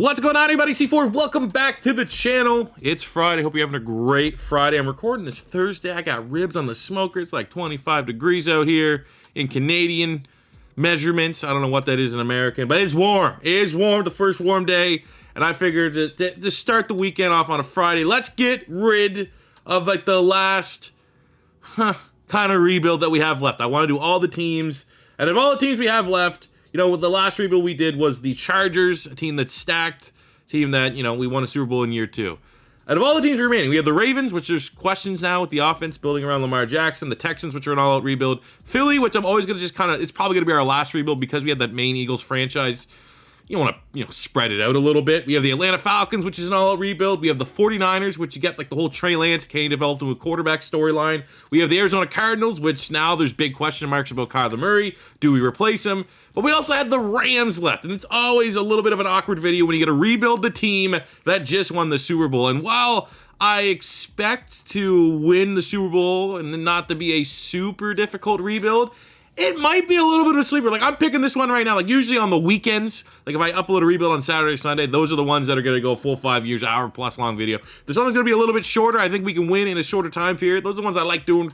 What's going on, everybody? C4, welcome back to the channel. It's Friday. Hope you're having a great Friday. I'm recording this Thursday. I got ribs on the smoker. It's like 25 degrees out here in Canadian measurements. I don't know what that is in American, but it's warm. It is warm, the first warm day. And I figured to start the weekend off on a Friday, let's get rid of like the last kind of rebuild that we have left. I want to do all the teams. And of all the teams we have left, you know, the last rebuild we did was the Chargers, a team that's stacked, team that, you know, we won a Super Bowl in year 2. Out of all the teams remaining, we have the Ravens, which there's questions now with the offense building around Lamar Jackson, the Texans, which are an all-out rebuild, Philly, which I'm always going to just kind of, it's probably going to be our last rebuild because we had that main Eagles franchise. You want to, spread it out a little bit. We have the Atlanta Falcons, which is an all-out rebuild. We have the 49ers, which you get like the whole Trey Lance, Kane developed into a quarterback storyline. We have the Arizona Cardinals, which now there's big question marks about Kyler Murray. Do we replace him? But we also had the Rams left, and it's always a little bit of an awkward video when you got to rebuild the team that just won the Super Bowl. And while I expect to win the Super Bowl and not to be a super difficult rebuild, it might be a little bit of a sleeper. Like, I'm picking this one right now. Like, usually on the weekends, like if I upload a rebuild on Saturday, Sunday, those are the ones that are going to go full 5 years, hour-plus long video. If this one's going to be a little bit shorter, I think we can win in a shorter time period. Those are the ones I like doing,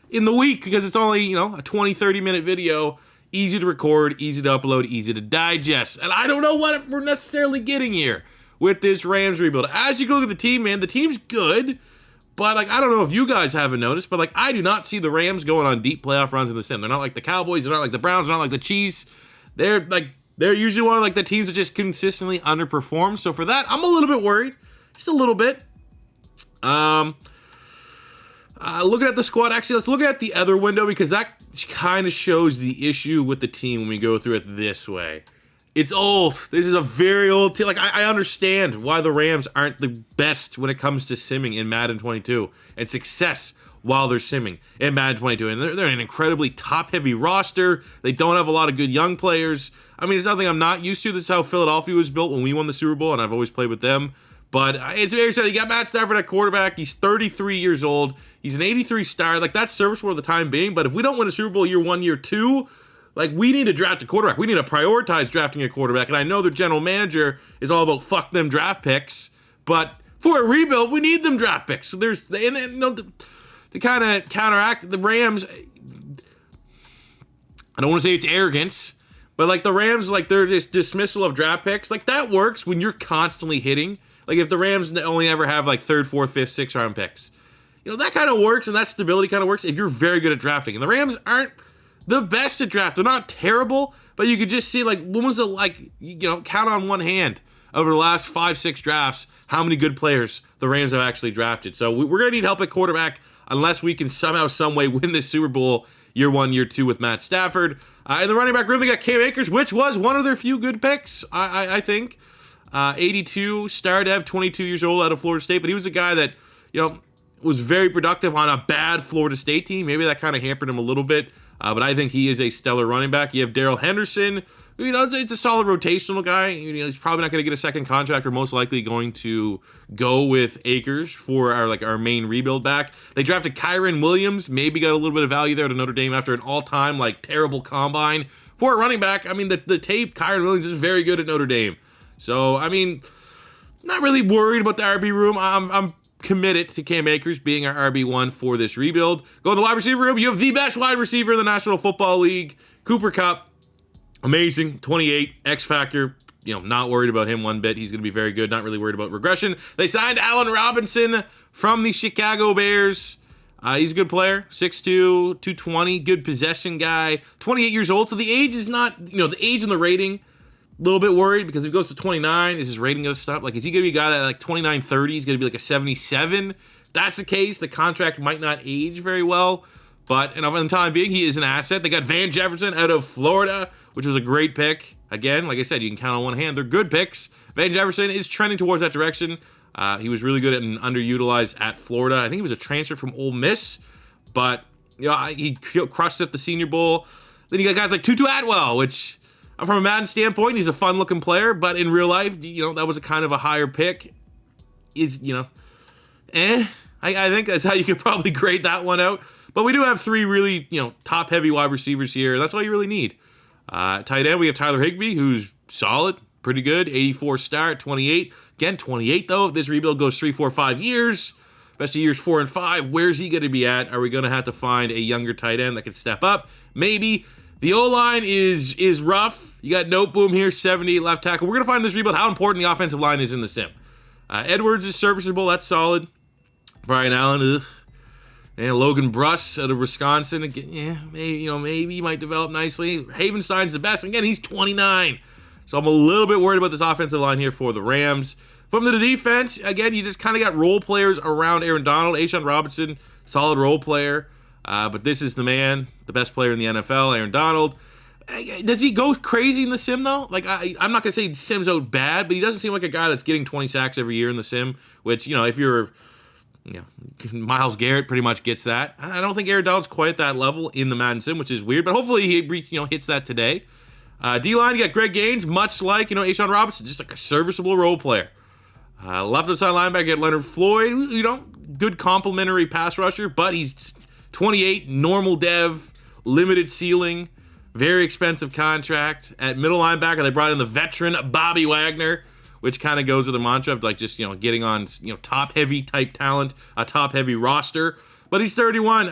in the week because it's only, a 20, 30-minute video. Easy to record, easy to upload, easy to digest. And I don't know what we're necessarily getting here with this Rams rebuild. As you look at the team, man, the team's good. But, I don't know if you guys haven't noticed, but, I do not see the Rams going on deep playoff runs in the sim. They're not like the Cowboys. They're not like the Browns. They're not like the Chiefs. They're usually one of, the teams that just consistently underperform. So, for that, I'm a little bit worried. Just a little bit. Looking at the squad, actually, let's look at the other window because that kind of shows the issue with the team when we go through it this way. It's old. This is a very old team. I understand why the Rams aren't the best when it comes to simming in Madden 22 and success while they're simming in Madden 22. And they're an incredibly top-heavy roster. They don't have a lot of good young players. I mean, it's nothing I'm not used to. This is how Philadelphia was built when we won the Super Bowl, and I've always played with them. But it's very sad. You got Matt Stafford at quarterback. He's 33 years old. He's an 83 star. That's serviceable for the time being. But if we don't win a Super Bowl year 1, year 2, we need to draft a quarterback. We need to prioritize drafting a quarterback. And I know the general manager is all about fuck them draft picks. But for a rebuild, we need them draft picks. So to kind of counteract the Rams, I don't want to say it's arrogance, but the Rams, their just dismissal of draft picks, that works when you're constantly hitting. If the Rams only ever have 3rd, 4th, 5th, 6th round picks. That kind of works, and that stability kind of works if you're very good at drafting. And the Rams aren't the best at draft. They're not terrible, but you could just see, when was it, count on one hand over the last 5, 6 drafts how many good players the Rams have actually drafted. So we're going to need help at quarterback unless we can somehow, some way win this Super Bowl year 1, year 2 with Matt Stafford. In the running back room, they got Cam Akers, which was one of their few good picks, I think. 82, star dev, 22 years old out of Florida State, but he was a guy that, was very productive on a bad Florida State team. Maybe that kind of hampered him a little bit, but I think he is a stellar running back. You have Darrell Henderson, it's a solid rotational guy. He's probably not going to get a second contract. We're most likely going to go with Akers for our main rebuild back. They drafted Kyren Williams, maybe got a little bit of value there to Notre Dame after an all-time terrible combine. For a running back, the tape, Kyren Williams is very good at Notre Dame. So, not really worried about the RB room. I'm committed to Cam Akers being our RB1 for this rebuild. Go in the wide receiver room. You have the best wide receiver in the National Football League, Cooper Kupp. Amazing, 28, X Factor. Not worried about him one bit. He's going to be very good. Not really worried about regression. They signed Allen Robinson from the Chicago Bears. He's a good player, 6'2", 220, good possession guy, 28 years old. So the age is not, the age and the rating, a little bit worried because if he goes to 29, is his rating going to stop? Is he going to be a guy that 29, 30 is going to be a 77? If that's the case, the contract might not age very well. But in the time being, he is an asset. They got Van Jefferson out of Florida, which was a great pick. Again, like I said, you can count on one hand. They're good picks. Van Jefferson is trending towards that direction. He was really good and underutilized at Florida. I think he was a transfer from Ole Miss, but he crushed it at the Senior Bowl. Then you got guys like Tutu Atwell, which from a Madden standpoint, he's a fun-looking player, but in real life, that was a kind of a higher pick. I think that's how you could probably grade that one out. But we do have 3 really, top-heavy wide receivers here. That's all you really need. Tight end, we have Tyler Higbee, who's solid. pretty good. 84 start, 28. Again, 28 though. If this rebuild goes 3, 4, 5 years, best of years 4 and 5, where's he going to be at? Are we going to have to find a younger tight end that can step up? Maybe. The O-line is rough. You got Noteboom here, 78 left tackle. We're going to find in this rebuild how important the offensive line is in the sim. Edwards is serviceable. That's solid. Brian Allen, ugh. And Logan Bruss out of Wisconsin. Again, yeah, maybe he might develop nicely. Havenstein's the best. Again, he's 29. So I'm a little bit worried about this offensive line here for the Rams. From the defense, again, you just kind of got role players around Aaron Donald. A'Shawn Robison, solid role player. But this is the man, the best player in the NFL, Aaron Donald. Does he go crazy in the sim, though? Like, I'm not going to say sim's out bad, but he doesn't seem like a guy that's getting 20 sacks every year in the sim, which, if you're, Myles Garrett pretty much gets that. I don't think Aaron Donald's quite at that level in the Madden sim, which is weird, but hopefully he, hits that today. D-line, you got Greg Gaines, much like, A'Shawn Robinson, just like a serviceable role player. Left outside linebacker, get Leonard Floyd, good complimentary pass rusher, but he's 28, normal dev, limited ceiling, very expensive contract. At middle linebacker, they brought in the veteran Bobby Wagner, which kind of goes with the mantra of like just, getting on, top-heavy type talent, a top-heavy roster. But he's 31.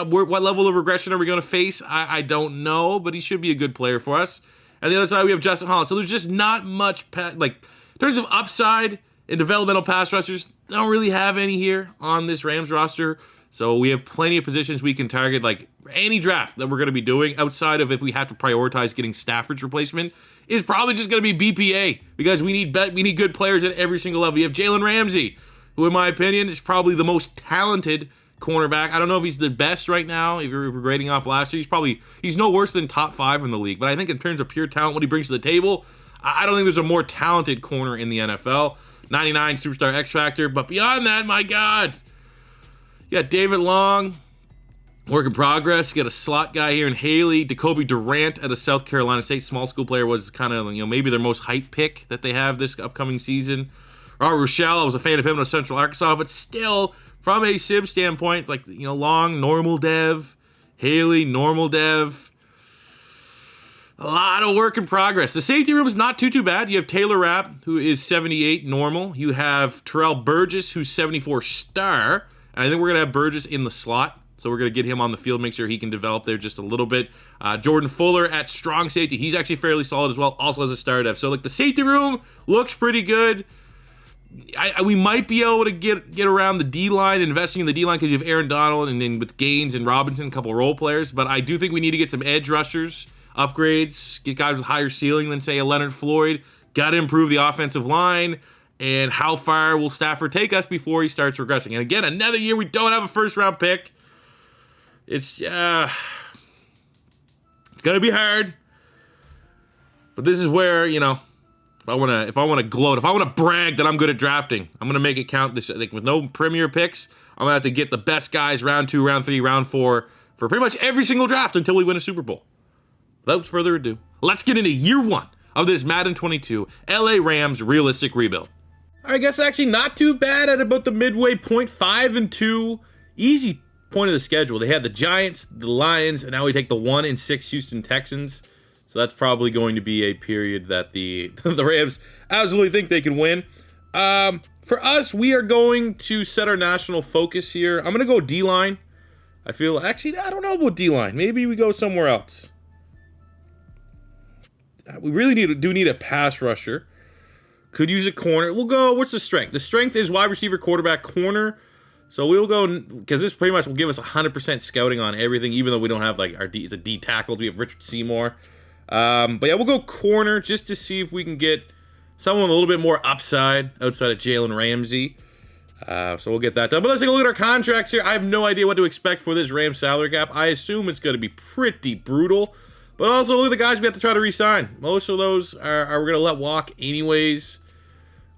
What level of regression are we going to face? I don't know, but he should be a good player for us. And the other side, we have Justin Holland. So there's just not much, in terms of upside and developmental pass rushers, they don't really have any here on this Rams roster. So we have plenty of positions we can target, like any draft that we're going to be doing outside of if we have to prioritize getting Stafford's replacement is probably just going to be BPA because we need good players at every single level. You have Jalen Ramsey, who in my opinion is probably the most talented cornerback. I don't know if he's the best right now. If you're grading off last year, he's no worse than top 5 in the league. But I think in terms of pure talent, what he brings to the table, I don't think there's a more talented corner in the NFL. 99 superstar X Factor, but beyond that, my God. You got David Long, work in progress. You got a slot guy here in Haley. Jacoby Durant at a South Carolina State small school player was kind of, maybe their most hype pick that they have this upcoming season. Robert Rochelle, I was a fan of him in Central Arkansas, but still, from a sim standpoint, Long, normal dev. Haley, normal dev. A lot of work in progress. The safety room is not too bad. You have Taylor Rapp, who is 78 normal. You have Terrell Burgess, who's 74 star. And I think we're going to have Burgess in the slot. So we're going to get him on the field, make sure he can develop there just a little bit. Jordan Fuller at strong safety. He's actually fairly solid as well, also as a star dev. So the safety room looks pretty good. We might be able to get around the D-line, investing in the D-line because you have Aaron Donald and then with Gaines and Robinson, a couple of role players. But I do think we need to get some edge rushers, upgrades, get guys with higher ceiling than, say, a Leonard Floyd. Got to improve the offensive line. And how far will Stafford take us before he starts regressing? And again, another year we don't have a first-round pick. It's going to be hard. But this is where, if I want to gloat, if I want to brag that I'm good at drafting, I'm going to make it count this. I think with no premier picks, I'm going to have to get the best guys round 2, round 3, round 4 for pretty much every single draft until we win a Super Bowl. Without further ado, let's get into year 1 of this Madden 22 LA Rams realistic rebuild. I guess actually not too bad at about the midway point, 5-2, easy point of the schedule. They had the Giants, the Lions, and now we take the 1-6 Houston Texans. So that's probably going to be a period that the Rams absolutely think they can win. For us, we are going to set our national focus here. I'm going to go D-line. I don't know about D-line. Maybe we go somewhere else. We really need a pass rusher. Could use a corner. We'll go, what's the strength? The strength is wide receiver, quarterback, corner. So we'll go, because this pretty much will give us 100% scouting on everything, even though we don't have the D tackle. We have Richard Seymour. But yeah, we'll go corner just to see if we can get someone a little bit more upside outside of Jalen Ramsey. So we'll get that done. But let's take a look at our contracts here. I have no idea what to expect for this Rams salary cap. I assume it's going to be pretty brutal. But also, look at the guys we have to try to re-sign. Most of those are we're going to let walk anyways.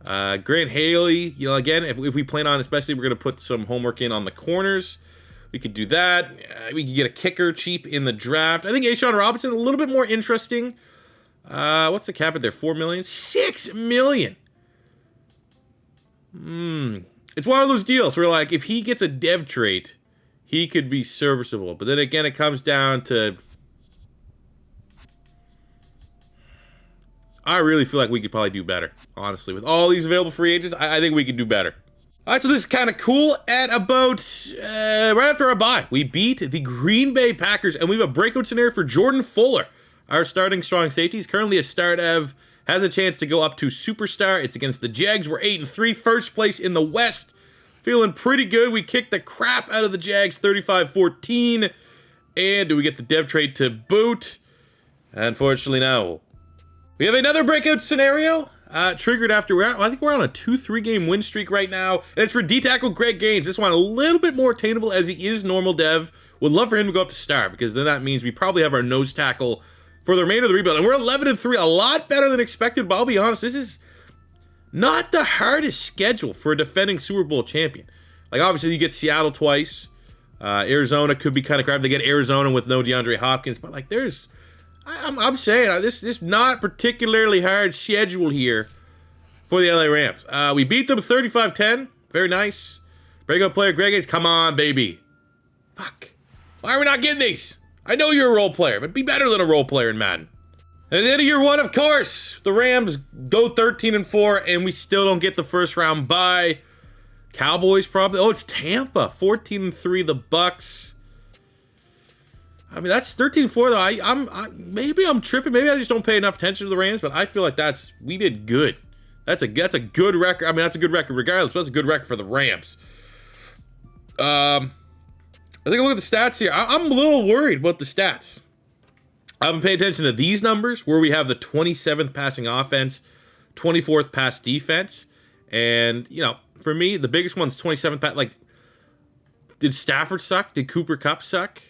Grant Haley, again, if we plan on, especially, we're going to put some homework in on the corners. We could do that. We could get a kicker cheap in the draft. I think A'Shawn Robinson, a little bit more interesting. What's the cap at there? $4 million? $6 million. It's one of those deals where, if he gets a dev trait, he could be serviceable. But then again, it comes down to... I really feel like we could probably do better, honestly. With all these available free agents, I think we could do better. All right, so this is kind of cool. At about right after our bye, we beat the Green Bay Packers, and we have a breakout scenario for Jordan Fuller, our starting strong safety. He's currently a start of, has a chance to go up to superstar. It's against the Jags. We're 8-3, first place in the West. Feeling pretty good. We kicked the crap out of the Jags, 35-14. And do we get the dev trade to boot? Unfortunately, no. We have another breakout scenario. Triggered after I think we're on a 2-3 game win streak right now, and it's for D-tackle Greg Gaines. This one a little bit more attainable as he is normal dev. Would love for him to go up to star because then that means we probably have our nose tackle for the remainder of the rebuild, and we're 11-3, a lot better than expected. But I'll be honest, this is not the hardest schedule for a defending Super Bowl champion. Like obviously you get Seattle twice, Arizona could be kind of crap. They get Arizona with no DeAndre Hopkins, but like I'm saying this not particularly hard schedule here for the LA Rams. We beat them 35-10. Very nice. Breakout player Greg Gaines. Come on, baby. Fuck. Why are we not getting these? I know you're a role player, but be better than a role player in Madden. And at the end of year one, of course, the Rams go 13-4, and we still don't get the first round bye. Cowboys probably. Oh, it's Tampa. 14-3. The Bucks. I mean, that's 13-4 though. Maybe I'm tripping. Maybe I just don't pay enough attention to the Rams, but I feel like we did good. That's a good record. I mean, that's a good record regardless, but that's a good record for the Rams. I think a look at the stats here. I'm a little worried about the stats. I haven't paid attention to these numbers where we have the 27th passing offense, 24th pass defense, and for me, the biggest one's 27th pass. Like, did Stafford suck? Did Cooper Kupp suck?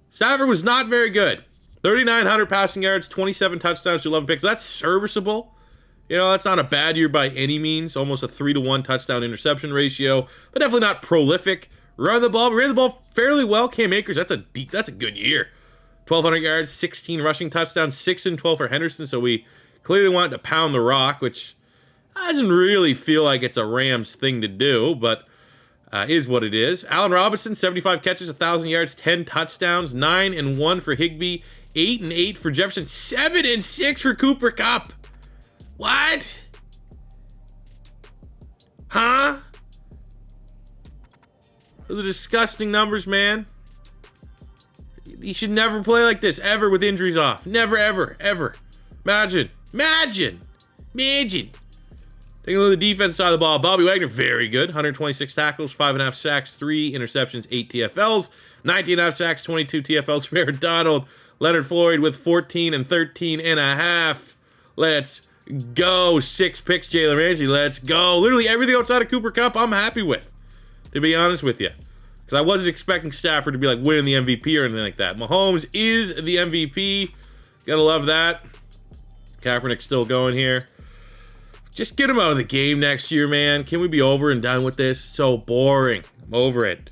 Stafford was not very good. 3,900 passing yards, 27 touchdowns to 11 picks. That's serviceable. That's not a bad year by any means. Almost a 3-to-1 touchdown interception ratio, but definitely not prolific. Ran the ball fairly well. Cam Akers, that's a good year. 1,200 yards, 16 rushing touchdowns, 6-12 for Henderson. So we clearly wanted to pound the rock, which doesn't really feel like it's a Rams thing to do, but is what it is. Allen Robison, 75 catches, 1,000 yards, 10 touchdowns, 9-1 for Higbee, 8-8 for Jefferson, 7-6 for Cooper Kupp. What? Huh? Those are disgusting numbers, man. He should never play like this, ever, with injuries off. Never, ever, ever. Imagine. Taking a look at the defense side of the ball, Bobby Wagner, very good. 126 tackles, 5.5 sacks, 3 interceptions, 8 TFLs, 19.5 sacks, 22 TFLs for Aaron Donald. Leonard Floyd with 14 and 13.5. Let's go. 6 picks, Jalen Ramsey. Let's go. Literally everything outside of Cooper Kupp, I'm happy with, to be honest with you. Because I wasn't expecting Stafford to be like winning the MVP or anything like that. Mahomes is the MVP. Gotta love that. Kaepernick's still going here. Just get him out of the game next year, man. Can we be over and done with this? So boring. I'm over it.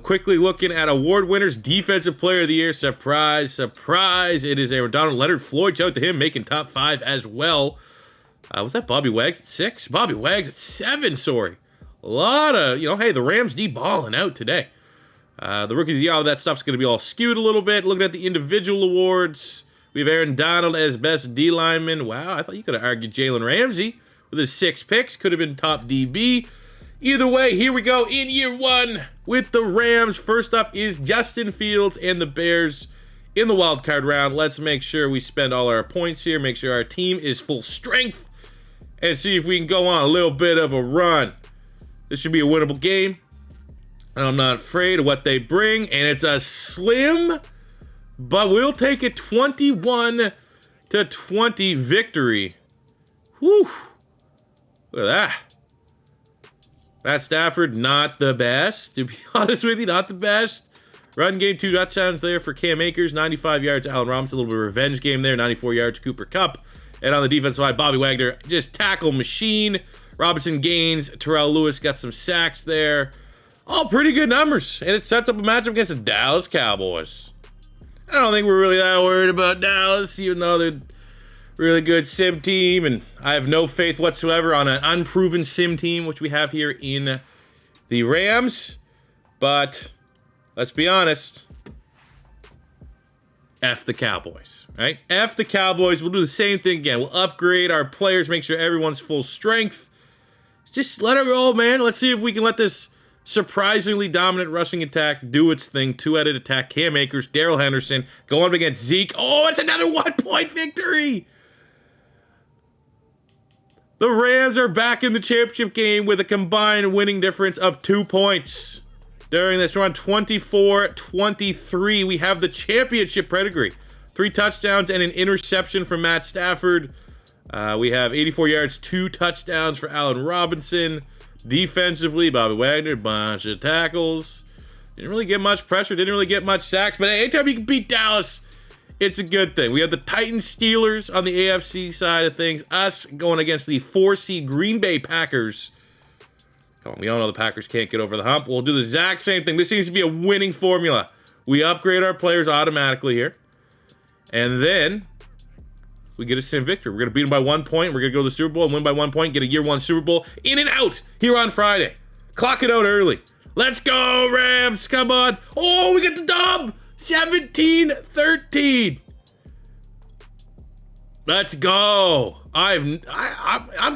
Quickly looking at award winners. Defensive Player of the Year. Surprise, surprise. It is Aaron Donald. Leonard Floyd, shout out to him, making top 5 as well. Was that Bobby Wags at 6? Bobby Wags at 7, sorry. A lot of, hey, the Rams balling out today. The Rookies of the Year, all that stuff's going to be all skewed a little bit. Looking at the individual awards. We have Aaron Donald as best D lineman. Wow, I thought you could have argued Jalen Ramsey with his 6 picks. Could have been top DB. Either way, here we go in year 1 with the Rams. First up is Justin Fields and the Bears in the wild card round. Let's make sure we spend all our points here. Make sure our team is full strength. And see if we can go on a little bit of a run. This should be a winnable game. And I'm not afraid of what they bring. And it's a slim, but we'll take a 21-20 victory. Whew. Look at that. Matt Stafford, not the best. To be honest with you, not the best. Run game, 2 touchdowns there for Cam Akers. 95 yards, Allen Robinson. A little bit of revenge game there. 94 yards, Cooper Kupp. And on the defensive side, Bobby Wagner, just tackle machine. Robinson Gaines, Terrell Lewis got some sacks there. All pretty good numbers. And it sets up a matchup against the Dallas Cowboys. I don't think we're really that worried about Dallas, even though they're a really good sim team. And I have no faith whatsoever on an unproven sim team, which we have here in the Rams. But let's be honest. F the Cowboys, right? F the Cowboys. We'll do the same thing again. We'll upgrade our players, make sure everyone's full strength. Just let it roll, man. Let's see if we can let this surprisingly dominant rushing attack do its thing. Two-headed attack. Cam Akers, Darrell Henderson going up against Zeke. Oh, it's another 1-point victory. The Rams are back in the championship game with a combined winning difference of 2 points. During this run, 24-23, we have the championship pedigree. 3 touchdowns and an interception from Matt Stafford. We have 84 yards, 2 touchdowns for Allen Robinson. Defensively, Bobby Wagner, bunch of tackles. Didn't really get much pressure, didn't really get much sacks, but anytime you can beat Dallas, it's a good thing. We have the Titans Steelers on the AFC side of things. Us going against the 4-seed Green Bay Packers. Come on, we all know the Packers can't get over the hump. We'll do the exact same thing. This seems to be a winning formula. We upgrade our players automatically here. And then we get a sim victory. We're going to beat them by 1 point. We're going to go to the Super Bowl and win by 1 point. Get a year 1 Super Bowl in and out here on Friday. Clock it out early. Let's go, Rams. Come on. Oh, we get the dub. 17-13. Let's go. I'm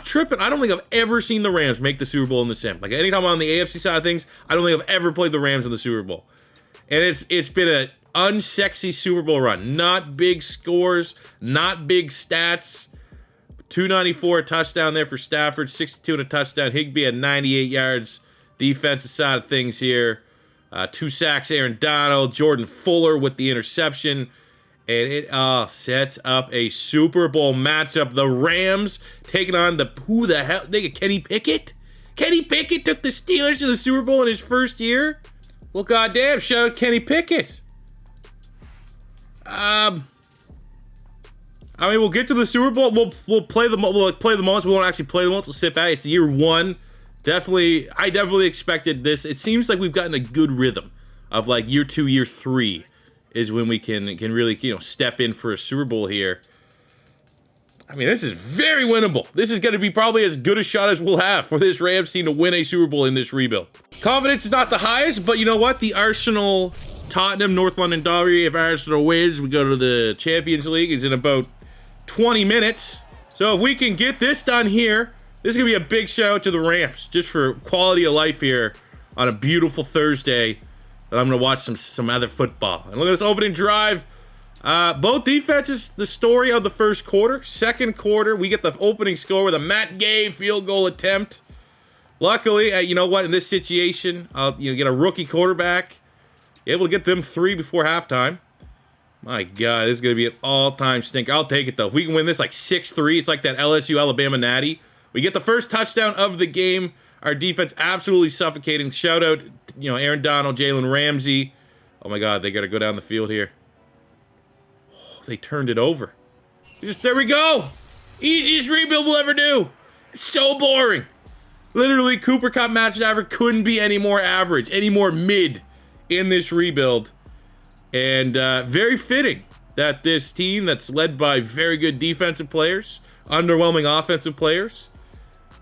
tripping. I don't think I've ever seen the Rams make the Super Bowl in the sim. Like anytime I'm on the AFC side of things, I don't think I've ever played the Rams in the Super Bowl. And it's been an unsexy Super Bowl run. Not big scores, not big stats. 294 a touchdown there for Stafford, 62 and a touchdown. Higbee at 98 yards. Defensive side of things here. 2 sacks, Aaron Donald. Jordan Fuller with the interception. And it sets up a Super Bowl matchup. The Rams taking on who the hell? They get Kenny Pickett? Kenny Pickett took the Steelers to the Super Bowl in his first year? Well, goddamn, shout out Kenny Pickett. I mean, we'll get to the Super Bowl. We'll play the moments. We won't actually play the moments. We'll sit back. It's year 1. I definitely expected this. It seems like we've gotten a good rhythm of like year 2, year 3 is when we can really, step in for a Super Bowl here. I mean, this is very winnable. This is going to be probably as good a shot as we'll have for this Rams team to win a Super Bowl in this rebuild. Confidence is not the highest, but you know what? The Arsenal, Tottenham, North London derby. If Arsenal wins, we go to the Champions League. It's in about 20 minutes. So if we can get this done here, this is going to be a big shout out to the Rams, just for quality of life here on a beautiful Thursday. And I'm going to watch some other football. And look at this opening drive. Both defenses, the story of the first quarter. Second quarter, we get the opening score with a Matt Gay field goal attempt. Luckily, you know what? In this situation, get a rookie quarterback. Able to get them 3 before halftime. My God, this is going to be an all-time stink. I'll take it, though. If we can win this like 6-3, it's like that LSU-Alabama natty. We get the first touchdown of the game. Our defense absolutely suffocating. Shout out, Aaron Donald, Jalen Ramsey. Oh my God, they got to go down the field here. Oh, they turned it over. There we go. Easiest rebuild we'll ever do. It's so boring. Literally, Cooper Kupp, Matt Stafford couldn't be any more average, any more mid in this rebuild. And very fitting that this team that's led by very good defensive players, underwhelming offensive players,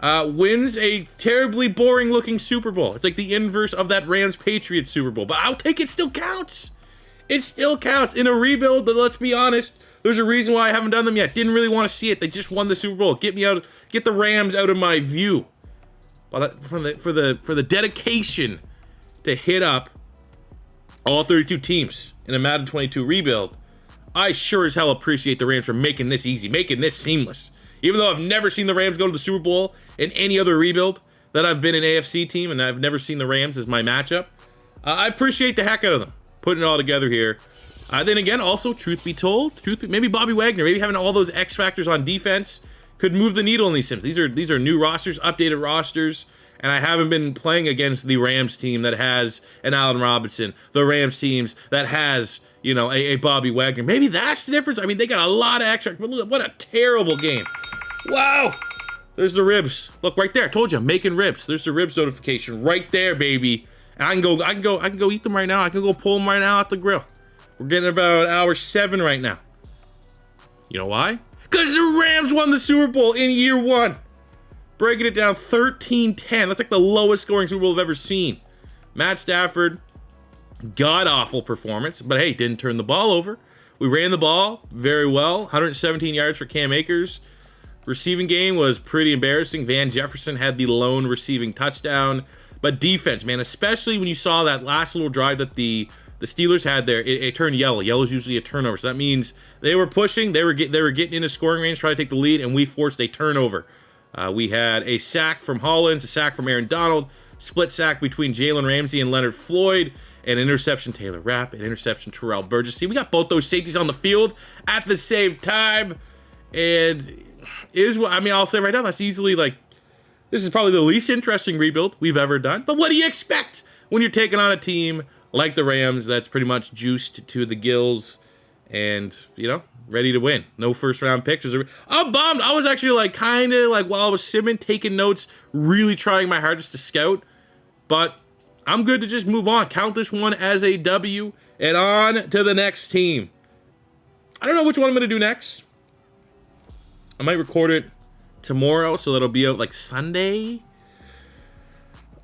wins a terribly boring looking Super Bowl. It's like the inverse of that Rams-Patriots Super Bowl. But I'll take it. Still counts. It still counts. In a rebuild, but let's be honest, there's a reason why I haven't done them yet. Didn't really want to see it. They just won the Super Bowl. Get the Rams out of my view. But for the dedication to hit up all 32 teams in a Madden 22 rebuild, I sure as hell appreciate the Rams for making this easy, making this seamless. Even though I've never seen the Rams go to the Super Bowl in any other rebuild that I've been an AFC team, and I've never seen the Rams as my matchup, I appreciate the heck out of them putting it all together here. Then again, also, truth be told, maybe Bobby Wagner, maybe having all those X factors on defense could move the needle in these sims. These are new rosters, updated rosters, and I haven't been playing against the Rams team that has an Allen Robinson, the Rams teams that has, a Bobby Wagner. Maybe that's the difference. I mean, they got a lot of extra. What a terrible game. Wow. There's the ribs. Look right there. I told you, I'm making ribs. There's the ribs notification right there, baby. And I can go eat them right now. I can go pull them right now at the grill. We're getting about hour 7 right now. You know why? Because the Rams won the Super Bowl in year 1. Breaking it down 13-10. That's like the lowest scoring Super Bowl I've ever seen. Matt Stafford, god-awful performance. But hey, didn't turn the ball over. We ran the ball very well, 117 yards for Cam Akers. Receiving game was pretty embarrassing. Van Jefferson had the lone receiving touchdown. But defense, man, especially when you saw that last little drive that the Steelers had there, it turned yellow. Yellow is usually a turnover, so that means they were pushing, they were getting into scoring range, trying to take the lead, and we forced a turnover. We had a sack from Hollins, a sack from Aaron Donald, split sack between Jalen Ramsey and Leonard Floyd, an interception Taylor Rapp, an interception Terrell Burgess. See, we got both those safeties on the field at the same time, and I'll say right now, that's easily like, this is probably the least interesting rebuild we've ever done. But what do you expect when you're taking on a team like the Rams that's pretty much juiced to the gills and, ready to win? No first round picks. I'm bummed. I was actually like kind of like while I was simming, taking notes, really trying my hardest to scout. But I'm good to just move on. Count this one as a W and on to the next team. I don't know which one I'm going to do next. I might record it tomorrow, so that'll be out like Sunday.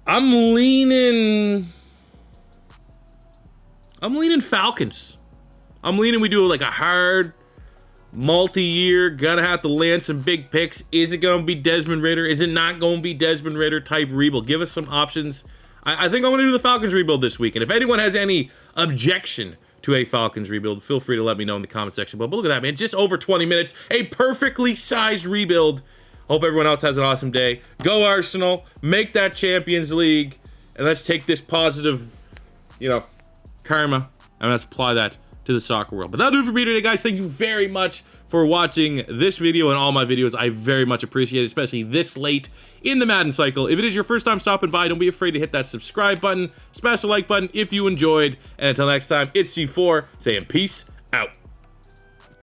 I'm leaning Falcons. I'm leaning we do like a hard multi-year, gonna have to land some big picks. Is it gonna be Desmond Ridder? Is it not gonna be Desmond Ridder type rebuild? Give us some options. I think I'm gonna do the Falcons rebuild this week. And if anyone has any objection to a Falcons rebuild, feel free to let me know in the comment section. But look at that, man. Just over 20 minutes. A perfectly sized rebuild. Hope everyone else has an awesome day. Go Arsenal. Make that Champions League. And let's take this positive, karma, and let's apply that to the soccer world. But that'll do it for me today, guys. Thank you very much for watching this video and all my videos. I very much appreciate it, especially this late in the Madden cycle. If it is your first time stopping by, don't be afraid to hit that subscribe button, smash the like button if you enjoyed. And until next time, it's C4 saying peace